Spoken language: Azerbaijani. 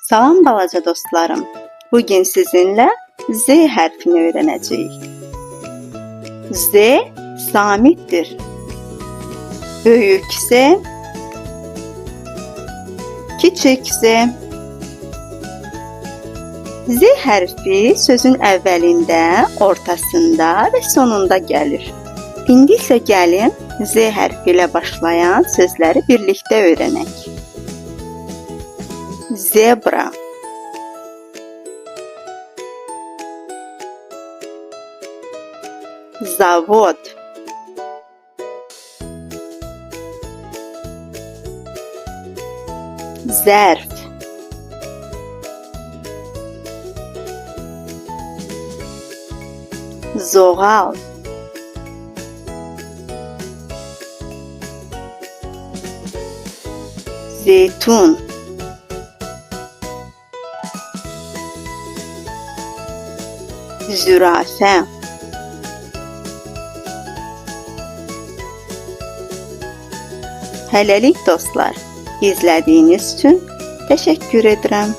Salam balaca dostlarım. Bugün sizinle Z hərfini öyrənəcəyik. Z samitdir. Böyük Z, kiçik Z. Z hərfi sözün əvvəlində, ortasında və sonunda gəlir. İndi isə gəlin Z hərfi ilə başlayan sözləri birlikdə öyrənək. Zebra, zavod, zərf, zoğal, zeytun, zürafə. Hələlik dostlar, izlədiyiniz üçün təşəkkür edirəm.